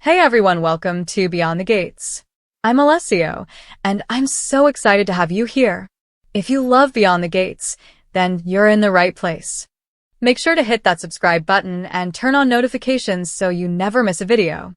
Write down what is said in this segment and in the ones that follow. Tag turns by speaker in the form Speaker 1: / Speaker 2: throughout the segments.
Speaker 1: Hey everyone, welcome to Beyond the Gates. I'm Alessio, and I'm so excited to have you here. If you love Beyond the Gates, then you're in the right place. Make sure to hit that subscribe button and turn on notifications so you never miss a video.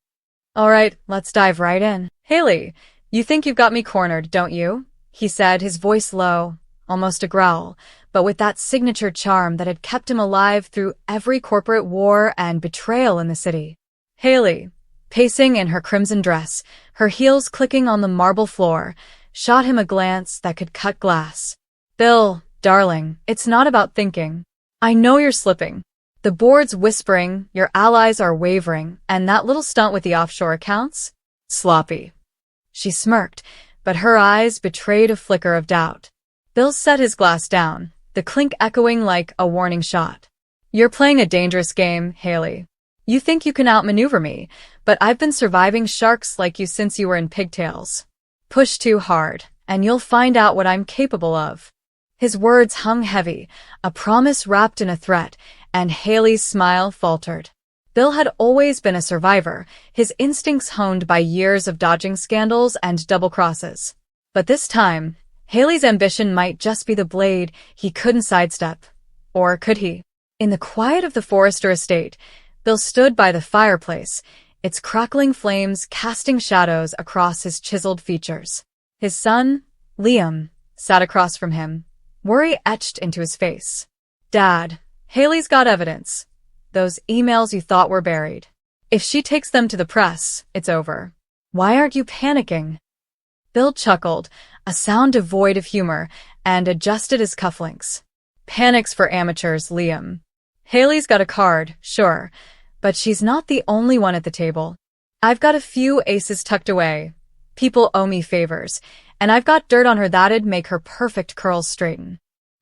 Speaker 1: Alright, let's dive right in. Hayley, you think you've got me cornered, don't you? He said, his voice low, almost a growl, but with that signature charm that had kept him alive through every corporate war and betrayal in the city. Hayley, pacing in her crimson dress, her heels clicking on the marble floor, shot him a glance that could cut glass. Bill, darling, it's not about thinking. I know you're slipping. The board's whispering, your allies are wavering, and that little stunt with the offshore accounts? Sloppy. She smirked, but her eyes betrayed a flicker of doubt. Bill set his glass down, the clink echoing like a warning shot. You're playing a dangerous game, Hayley. You think you can outmaneuver me, but I've been surviving sharks like you since you were in pigtails. Push too hard, and you'll find out what I'm capable of. His words hung heavy, a promise wrapped in a threat, and Hayley's smile faltered. Bill had always been a survivor, his instincts honed by years of dodging scandals and double crosses. But this time, Hayley's ambition might just be the blade he couldn't sidestep. Or could he? In the quiet of the Forrester estate, Bill stood by the fireplace, its crackling flames casting shadows across his chiseled features. His son, Liam, sat across from him, worry etched into his face. Dad, Hayley's got evidence. Those emails you thought were buried. If she takes them to the press, it's over. Why aren't you panicking? Bill chuckled, a sound devoid of humor, and adjusted his cufflinks. Panic's for amateurs, Liam. Hayley's got a card, sure, but she's not the only one at the table. I've got a few aces tucked away. People owe me favors, and I've got dirt on her that'd make her perfect curls straighten.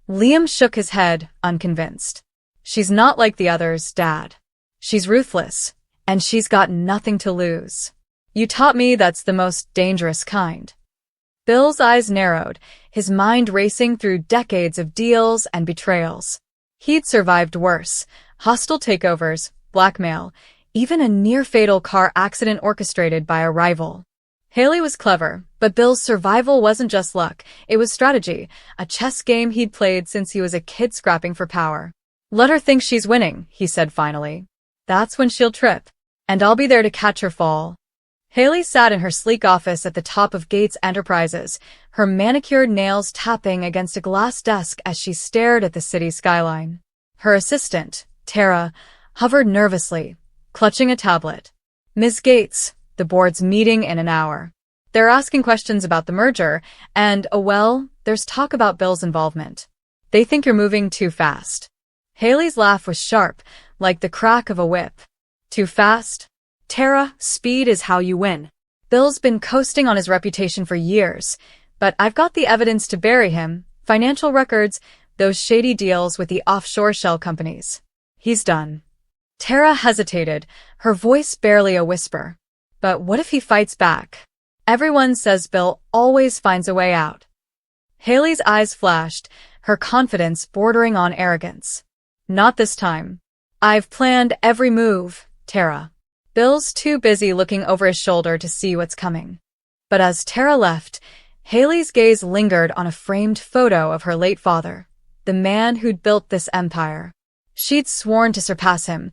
Speaker 1: Liam shook his head, unconvinced. She's not like the others, Dad. She's ruthless, and she's got nothing to lose. You taught me that's the most dangerous kind. Bill's eyes narrowed, his mind racing through decades of deals and betrayals. He'd survived worse, hostile takeovers, blackmail, even a near-fatal car accident orchestrated by a rival. Hayley was clever, but Bill's survival wasn't just luck, it was strategy, a chess game he'd played since he was a kid scrapping for power. Let her think she's winning, he said finally. That's when she'll trip, and I'll be there to catch her fall. Hayley sat in her sleek office at the top of Gates Enterprises, her manicured nails tapping against a glass desk as she stared at the city skyline. Her assistant, Tara, hovered nervously, clutching a tablet. Ms. Gates, the board's meeting in an hour. They're asking questions about the merger, and, there's talk about Bill's involvement. They think you're moving too fast. Hayley's laugh was sharp, like the crack of a whip. Too fast? Tara, speed is how you win. Bill's been coasting on his reputation for years, but I've got the evidence to bury him, financial records, those shady deals with the offshore shell companies. He's done. Tara hesitated, her voice barely a whisper. But what if he fights back? Everyone says Bill always finds a way out. Hayley's eyes flashed, her confidence bordering on arrogance. Not this time. I've planned every move, Tara. Bill's too busy looking over his shoulder to see what's coming. But as Tara left, Hayley's gaze lingered on a framed photo of her late father, the man who'd built this empire. She'd sworn to surpass him,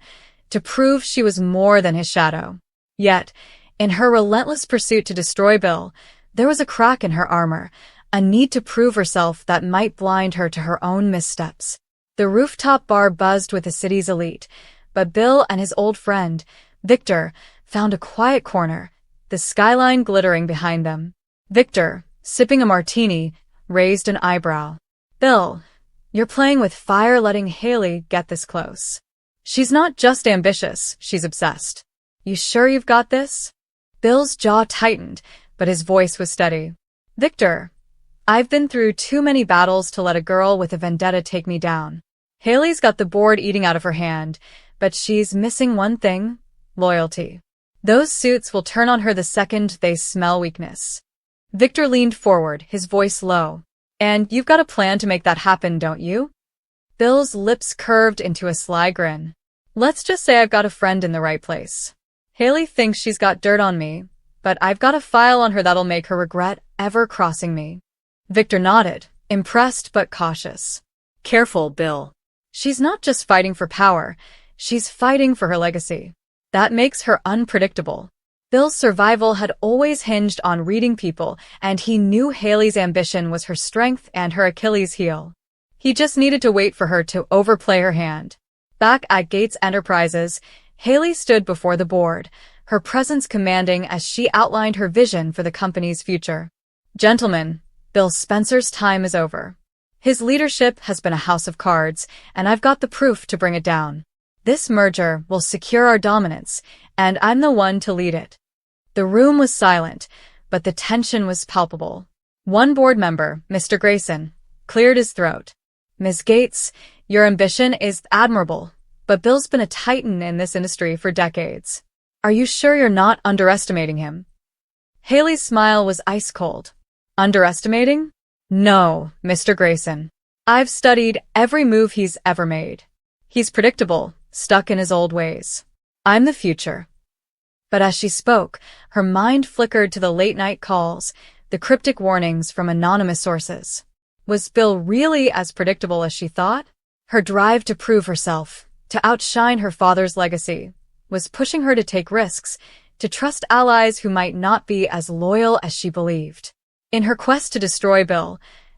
Speaker 1: to prove she was more than his shadow. Yet, in her relentless pursuit to destroy Bill, there was a crack in her armor, a need to prove herself that might blind her to her own missteps. The rooftop bar buzzed with the city's elite, but Bill and his old friend, Victor, found a quiet corner, the skyline glittering behind them. Victor, sipping a martini, raised an eyebrow. Bill, you're playing with fire letting Hayley get this close. She's not just ambitious, she's obsessed. You sure you've got this? Bill's jaw tightened, but his voice was steady. Victor, I've been through too many battles to let a girl with a vendetta take me down. Hayley's got the board eating out of her hand, but she's missing one thing, loyalty. Those suits will turn on her the second they smell weakness. Victor leaned forward, his voice low. And you've got a plan to make that happen, don't you? Bill's lips curved into a sly grin. Let's just say I've got a friend in the right place. Hayley thinks she's got dirt on me, but I've got a file on her that'll make her regret ever crossing me. Victor nodded, impressed but cautious. Careful, Bill. She's not just fighting for power, she's fighting for her legacy. That makes her unpredictable. Bill's survival had always hinged on reading people, and he knew Hayley's ambition was her strength and her Achilles heel. He just needed to wait for her to overplay her hand. Back at Gates Enterprises, Hayley stood before the board, her presence commanding as she outlined her vision for the company's future. Gentlemen, Bill Spencer's time is over. His leadership has been a house of cards, and I've got the proof to bring it down. This merger will secure our dominance, and I'm the one to lead it. The room was silent, but the tension was palpable. One board member, Mr. Grayson, cleared his throat. Ms. Gates, your ambition is admirable, but Bill's been a titan in this industry for decades. Are you sure you're not underestimating him? Hayley's smile was ice cold. Underestimating? No, Mr. Grayson. I've studied every move he's ever made. He's predictable, stuck in his old ways. I'm the future. But as she spoke, her mind flickered to the late-night calls, the cryptic warnings from anonymous sources. Was Bill really as predictable as she thought? Her drive to prove herself, to outshine her father's legacy, was pushing her to take risks, to trust allies who might not be as loyal as she believed. In her quest to destroy Bill,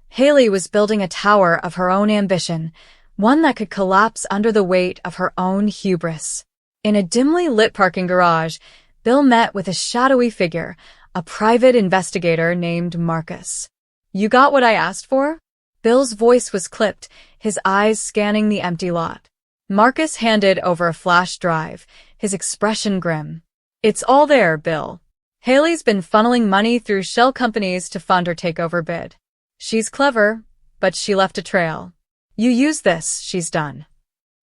Speaker 1: Hayley was building a tower of her own ambition, one that could collapse under the weight of her own hubris. In a dimly lit parking garage, Bill met with a shadowy figure, a private investigator named Marcus. You got what I asked for? Bill's voice was clipped, his eyes scanning the empty lot. Marcus handed over a flash drive, his expression grim. It's all there, Bill. Hayley's been funneling money through shell companies to fund her takeover bid. She's clever, but she left a trail. You use this, she's done.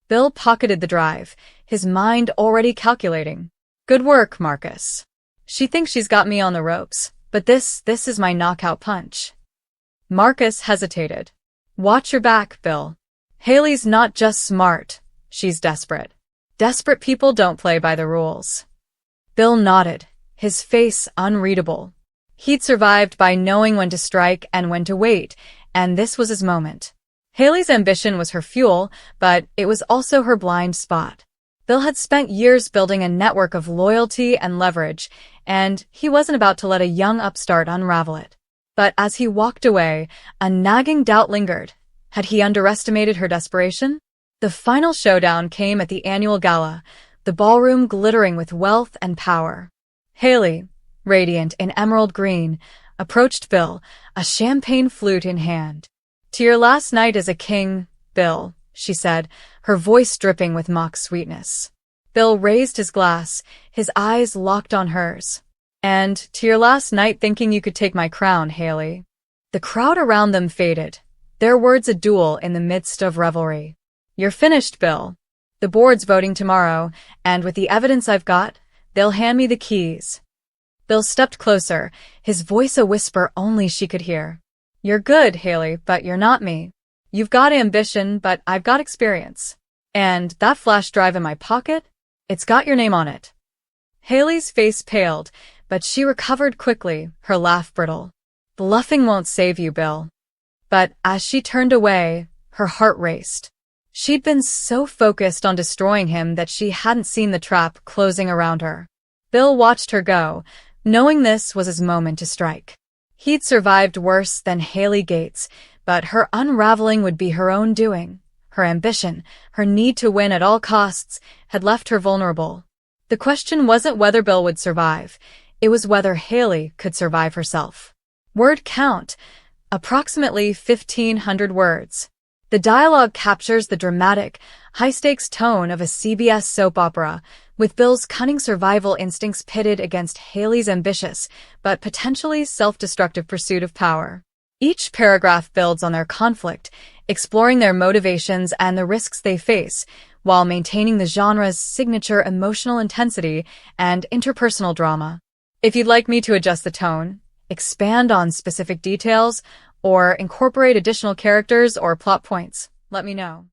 Speaker 1: Bill pocketed the drive, his mind already calculating. Good work, Marcus. She thinks she's got me on the ropes, but this is my knockout punch. Marcus hesitated. Watch your back, Bill. Hayley's not just smart, she's desperate. Desperate people don't play by the rules. Bill nodded, his face unreadable. He'd survived by knowing when to strike and when to wait, and this was his moment. Hayley's ambition was her fuel, but it was also her blind spot. Bill had spent years building a network of loyalty and leverage, and he wasn't about to let a young upstart unravel it. But as he walked away, a nagging doubt lingered. Had he underestimated her desperation? The final showdown came at the annual gala, the ballroom glittering with wealth and power. Hayley, radiant in emerald green, approached Bill, a champagne flute in hand. To your last night as a king, Bill, she said, her voice dripping with mock sweetness. Bill raised his glass, his eyes locked on hers. And to your last night thinking you could take my crown, Hayley. The crowd around them faded, their words a duel in the midst of revelry. You're finished, Bill. The board's voting tomorrow, and with the evidence I've got, they'll hand me the keys. Bill stepped closer, his voice a whisper only she could hear. You're good, Hayley, but you're not me. You've got ambition, but I've got experience. And that flash drive in my pocket? It's got your name on it. Hayley's face paled, but she recovered quickly, her laugh brittle. Bluffing won't save you, Bill. But as she turned away, her heart raced. She'd been so focused on destroying him that she hadn't seen the trap closing around her. Bill watched her go, knowing this was his moment to strike. He'd survived worse than Hayley Gates, but her unraveling would be her own doing. Her ambition, her need to win at all costs, had left her vulnerable. The question wasn't whether Bill would survive, it was whether Hayley could survive herself. Word count, approximately 1,500 words. The dialogue captures the dramatic, high-stakes tone of a CBS soap opera, with Bill's cunning survival instincts pitted against Hayley's ambitious, but potentially self-destructive pursuit of power. Each paragraph builds on their conflict, exploring their motivations and the risks they face, while maintaining the genre's signature emotional intensity and interpersonal drama. If you'd like me to adjust the tone, expand on specific details, or incorporate additional characters or plot points, let me know.